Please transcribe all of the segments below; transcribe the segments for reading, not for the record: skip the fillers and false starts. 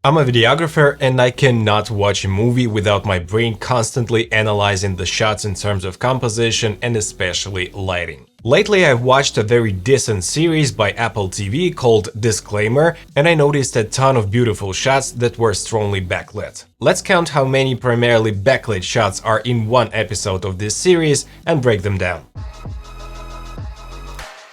I'm a videographer and I cannot watch a movie without my brain constantly analyzing the shots in terms of composition and especially lighting. Lately I've watched a very decent series by Apple TV called Disclaimer, and I noticed a ton of beautiful shots that were strongly backlit. Let's count how many primarily backlit shots are in one episode of this series and break them down.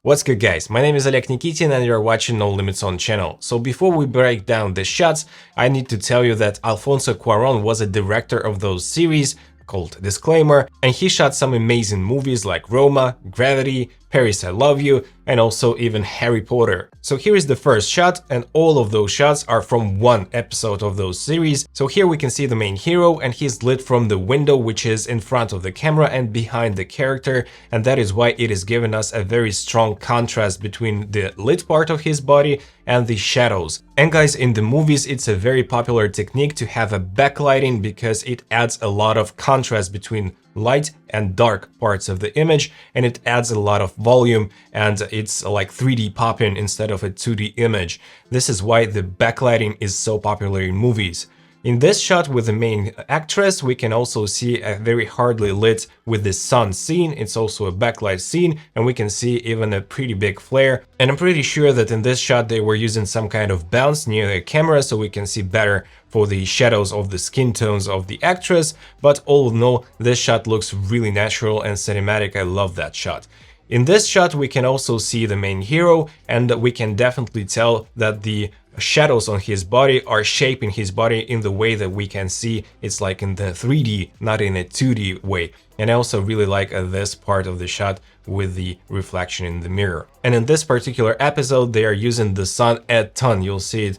What's good guys, my name is Oleg Nikitin and you're watching No Limits On channel. So before we break down the shots, I need to tell you that Alfonso Cuarón was a director of those series called Disclaimer, and he shot some amazing movies like Roma, Gravity, Paris I Love You, and also even Harry Potter. So here is the first shot, and all of those shots are from one episode of those series. So here we can see the main hero, and he's lit from the window which is in front of the camera and behind the character, and that is why it is giving us a very strong contrast between the lit part of his body and the shadows. And guys, in the movies it's a very popular technique to have a backlighting because it adds a lot of contrast between light and dark parts of the image, and it adds a lot of volume, and it's like 3D popping instead of a 2D image. This is why the backlighting is so popular in movies. In this shot with the main actress, we can also see a very hardly lit with the sun scene. It's also a backlight scene, and we can see even a pretty big flare. And I'm pretty sure that in this shot they were using some kind of bounce near the camera so we can see better for the shadows of the skin tones of the actress. But all in all, this shot looks really natural and cinematic. I love that shot. In this shot we can also see the main hero, and we can definitely tell that the shadows on his body are shaping his body in the way that we can see it's like in the 3D, not in a 2D way. And I also really like this part of the shot with the reflection in the mirror. And in this particular episode they are using the sun a ton, you'll see it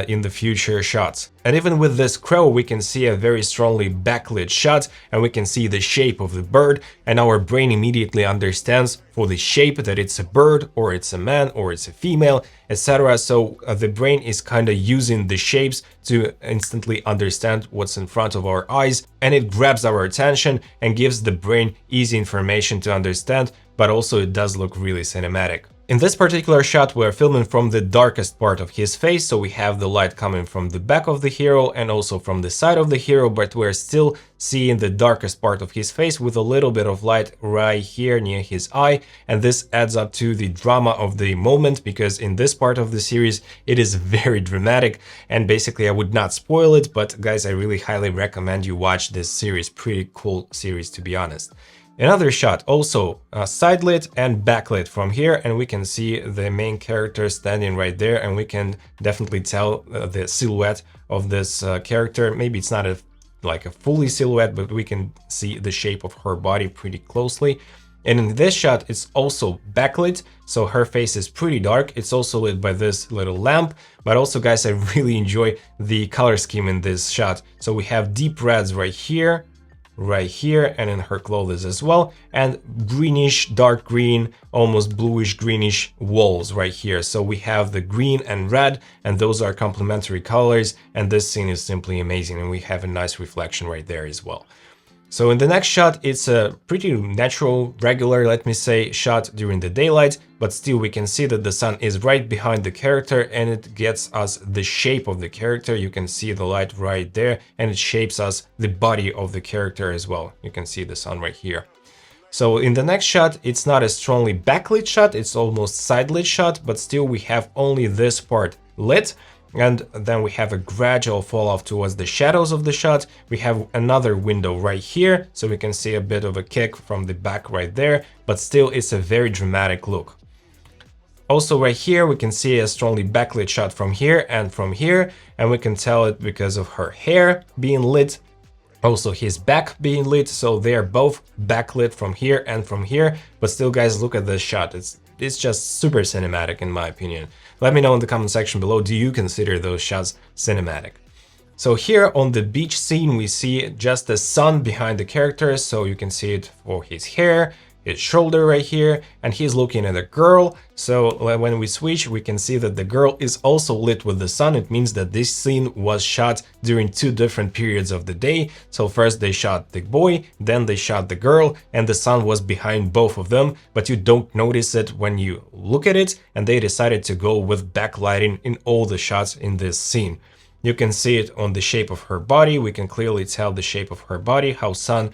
in the future shots. And even with this crow we can see a very strongly backlit shot, and we can see the shape of the bird, and our brain immediately understands for the shape that it's a bird or it's a man or it's a female, etc. So the brain is kind of using the shapes to instantly understand what's in front of our eyes, and it grabs our attention and gives the brain easy information to understand, but also it does look really cinematic. In this particular shot we're filming from the darkest part of his face, so we have the light coming from the back of the hero and also from the side of the hero, but we're still seeing the darkest part of his face with a little bit of light right here near his eye, and this adds up to the drama of the moment, because in this part of the series it is very dramatic, and basically I would not spoil it, but guys, I really highly recommend you watch this series. Pretty cool series, to be honest. Another shot, also side lit and backlit from here, and we can see the main character standing right there, and we can definitely tell the silhouette of this character. Maybe it's not like a fully silhouette, but we can see the shape of her body pretty closely. And in this shot it's also backlit, so her face is pretty dark. It's also lit by this little lamp, but also guys, I really enjoy the color scheme in this shot. So we have deep reds right here, and in her clothes as well, and greenish, dark green, almost bluish greenish walls right here. So we have the green and red, and those are complementary colors, and this scene is simply amazing, and we have a nice reflection right there as well. So in the next shot, it's a pretty natural, regular, let me say, shot during the daylight, but still we can see that the sun is right behind the character, and it gets us the shape of the character. You can see the light right there, and it shapes us the body of the character as well. You can see the sun right here. So in the next shot, it's not a strongly backlit shot, it's almost side lit shot, but still we have only this part lit. And then we have a gradual fall off towards the shadows of the shot. We have another window right here, so we can see a bit of a kick from the back right there, but still it's a very dramatic look. Also right here we can see a strongly backlit shot from here, and we can tell it because of her hair being lit, also his back being lit, so they are both backlit from here and from here. But still guys, look at this shot, it's just super cinematic in my opinion. Let me know in the comment section below, do you consider those shots cinematic? So here on the beach scene we see just the sun behind the character, so you can see it for his hair, his shoulder right here, and he's looking at a girl. So when we switch, we can see that the girl is also lit with the sun. It means that this scene was shot during two different periods of the day. So first they shot the boy, then they shot the girl, and the sun was behind both of them, but you don't notice it when you look at it, and they decided to go with backlighting in all the shots in this scene. You can see it on the shape of her body. We can clearly tell the shape of her body, how sun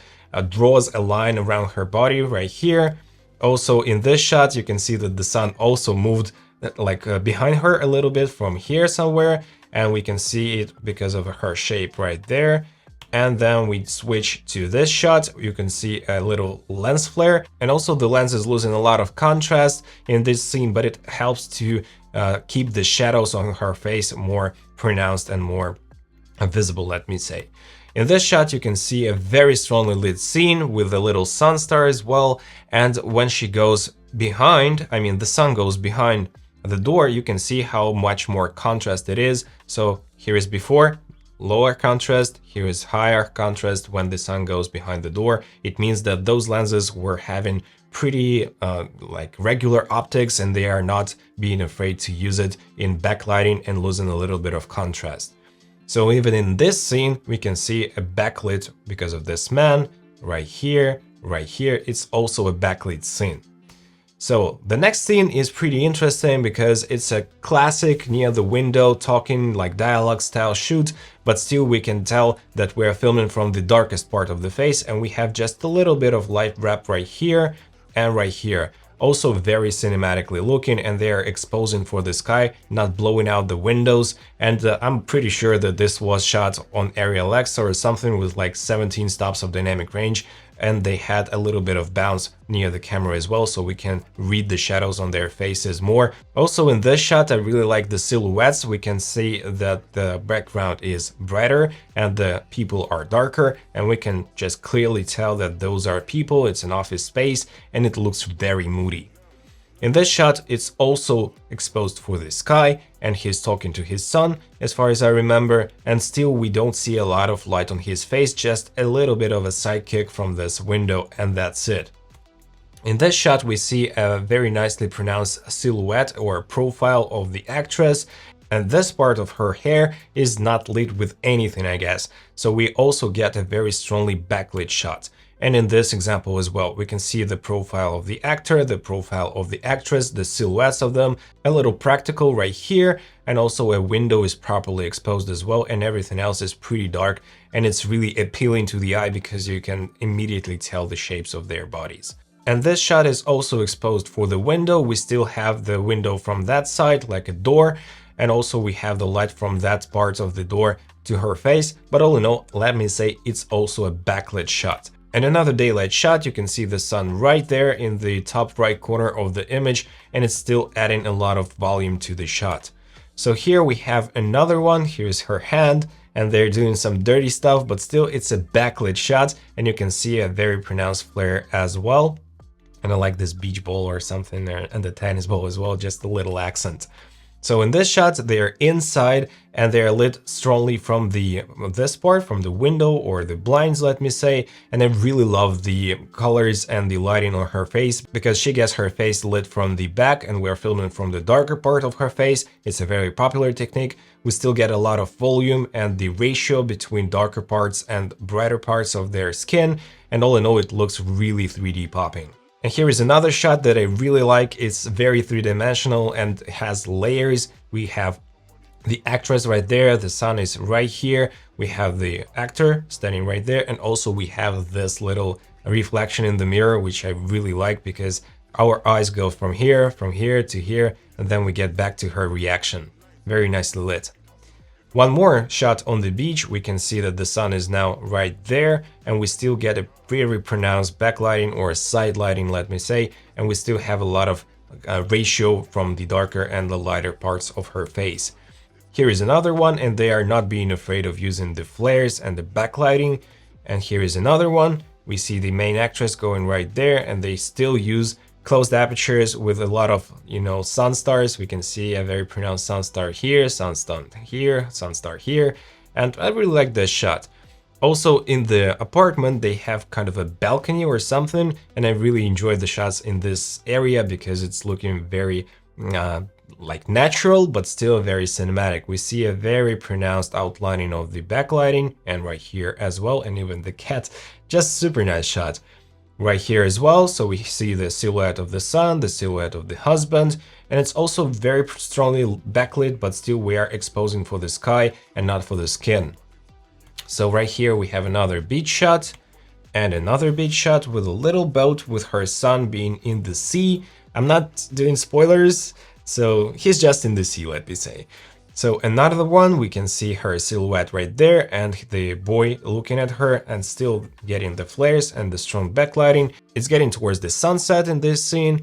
draws a line around her body right here. Also in this shot, you can see that the sun also moved behind her a little bit from here somewhere, and we can see it because of her shape right there. And then we switch to this shot. You can see a little lens flare, and also the lens is losing a lot of contrast in this scene, but it helps to keep the shadows on her face more pronounced and more visible, let me say. In this shot, you can see a very strongly lit scene with a little sun star as well. And when she goes behind, I mean, the sun goes behind the door, you can see how much more contrast it is. So here is before, lower contrast, here is higher contrast when the sun goes behind the door. It means that those lenses were having pretty regular optics, and they are not being afraid to use it in backlighting and losing a little bit of contrast. So even in this scene, we can see a backlit because of this man right here, right here. It's also a backlit scene. So the next scene is pretty interesting because it's a classic near the window talking like dialogue style shoot, but still we can tell that we're filming from the darkest part of the face, and we have just a little bit of light wrap right here and right here. Also very cinematically looking, and they are exposing for the sky, not blowing out the windows. And I'm pretty sure that this was shot on Arial X or something with like 17 stops of dynamic range, and they had a little bit of bounce near the camera as well, so we can read the shadows on their faces more. Also in this shot, I really like the silhouettes. We can see that the background is brighter and the people are darker, and we can just clearly tell that those are people. It's an office space, and it looks very moody. In this shot, it's also exposed for the sky, and he's talking to his son, as far as I remember, and still we don't see a lot of light on his face, just a little bit of a sidekick from this window, and that's it. In this shot, we see a very nicely pronounced silhouette or profile of the actress, and this part of her hair is not lit with anything, I guess, so we also get a very strongly backlit shot. And in this example as well, we can see the profile of the actor, the profile of the actress, the silhouettes of them, a little practical right here, and also a window is properly exposed as well, and everything else is pretty dark, and it's really appealing to the eye because you can immediately tell the shapes of their bodies. And this shot is also exposed for the window. We still have the window from that side, like a door, and also we have the light from that part of the door to her face, but all in all, let me say it's also a backlit shot. And another daylight shot, you can see the sun right there in the top right corner of the image, and it's still adding a lot of volume to the shot. So here we have another one, here's her hand, and they're doing some dirty stuff, but still it's a backlit shot, and you can see a very pronounced flare as well. And I like this beach ball or something there, and the tennis ball as well, just a little accent. So in this shot, they are inside and they are lit strongly from this part, from the window or the blinds, let me say. And I really love the colors and the lighting on her face because she gets her face lit from the back and we're filming from the darker part of her face. It's a very popular technique. We still get a lot of volume and the ratio between darker parts and brighter parts of their skin. And all in all, it looks really 3D popping. And here is another shot that I really like. It's very three-dimensional and has layers. We have the actress right there, the sun is right here, we have the actor standing right there, and also we have this little reflection in the mirror, which I really like because our eyes go from here to here, and then we get back to her reaction. Very nicely lit. One more shot on the beach, we can see that the sun is now right there, and we still get a very pronounced backlighting or side lighting, let me say, and we still have a lot of ratio from the darker and the lighter parts of her face. Here is another one, and they are not being afraid of using the flares and the backlighting. And here is another one. We see the main actress going right there, and they still use closed apertures with a lot of, sun stars. We can see a very pronounced sun star here, sun star here, sun star here, and I really like this shot. Also in the apartment, they have kind of a balcony or something, and I really enjoy the shots in this area because it's looking very natural, but still very cinematic. We see a very pronounced outlining of the backlighting, and right here as well, and even the cat, just super nice shot. right here as well. So we see the silhouette of the sun, the silhouette of the husband, and it's also very strongly backlit, but still we are exposing for the sky and not for the skin. So right here we have another beach shot and another beach shot with a little boat with her son being in the sea. I'm not doing spoilers, so he's just in the sea, let me say. So another one, we can see her silhouette right there and the boy looking at her and still getting the flares and the strong backlighting. It's getting towards the sunset in this scene.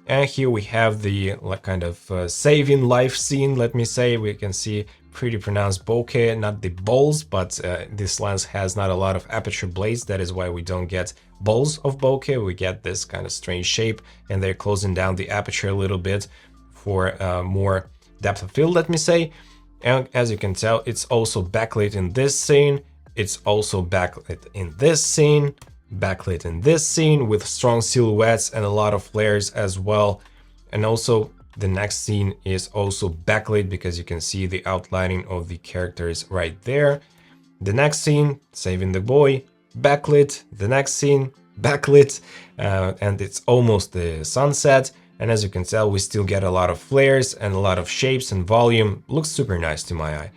And here we have the kind of saving life scene, let me say. We can see pretty pronounced bokeh, not the balls, but this lens has not a lot of aperture blades. That is why we don't get balls of bokeh. We get this kind of strange shape, and they're closing down the aperture a little bit for more depth of field, let me say. And as you can tell, it's also backlit in this scene. It's also backlit in this scene, backlit in this scene with strong silhouettes and a lot of flares as well. And also the next scene is also backlit because you can see the outlining of the characters right there. The next scene, saving the boy, backlit. The next scene, backlit, and it's almost the sunset. And as you can tell, we still get a lot of flares and a lot of shapes and volume. Looks super nice to my eye.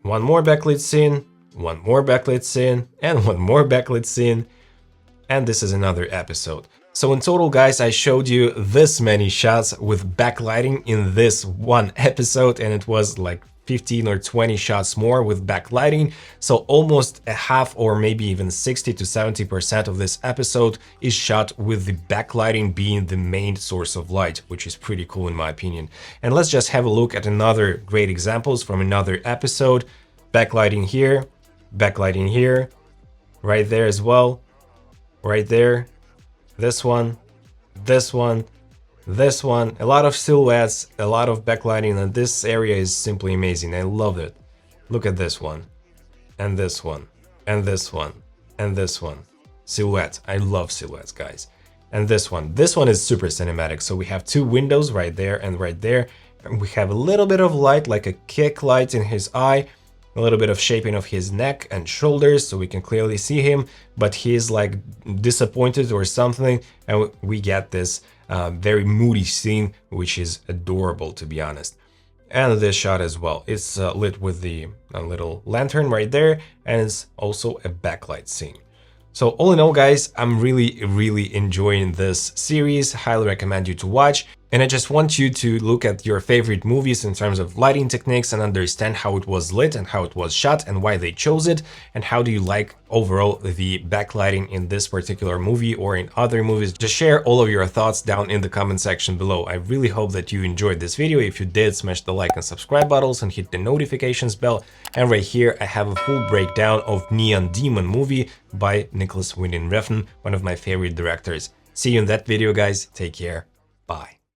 One more backlit scene, one more backlit scene, and one more backlit scene. And this is another episode. So in total, guys, I showed you this many shots with backlighting in this one episode, and it was like 15 or 20 shots more with backlighting. So almost a half or maybe even 60 to 70% of this episode is shot with the backlighting being the main source of light, which is pretty cool in my opinion. And let's just have a look at another great examples from another episode. Backlighting here, right there as well, right there, this one, this one, this one, a lot of silhouettes, a lot of backlighting, and this area is simply amazing. I love it. Look at this one, and this one, and this one, and this one. Silhouette. I love silhouettes, guys. And this one is super cinematic. So we have two windows right there and right there, and we have a little bit of light, like a kick light in his eye, a little bit of shaping of his neck and shoulders so we can clearly see him, but he's like disappointed or something, and we get this very moody scene, which is adorable, to be honest. And this shot as well, it's lit with the little lantern right there, and it's also a backlight scene. So all in all, guys, I'm really enjoying this series. Highly recommend you to watch. And I just want you to look at your favorite movies in terms of lighting techniques and understand how it was lit and how it was shot and why they chose it, and how do you like overall the backlighting in this particular movie or in other movies. Just share all of your thoughts down in the comment section below. I really hope that you enjoyed this video. If you did, smash the like and subscribe buttons and hit the notifications bell. And right here I have a full breakdown of Neon Demon movie by Nicholas Winding Refn, one of my favorite directors. See you in that video, guys. Take care. Bye.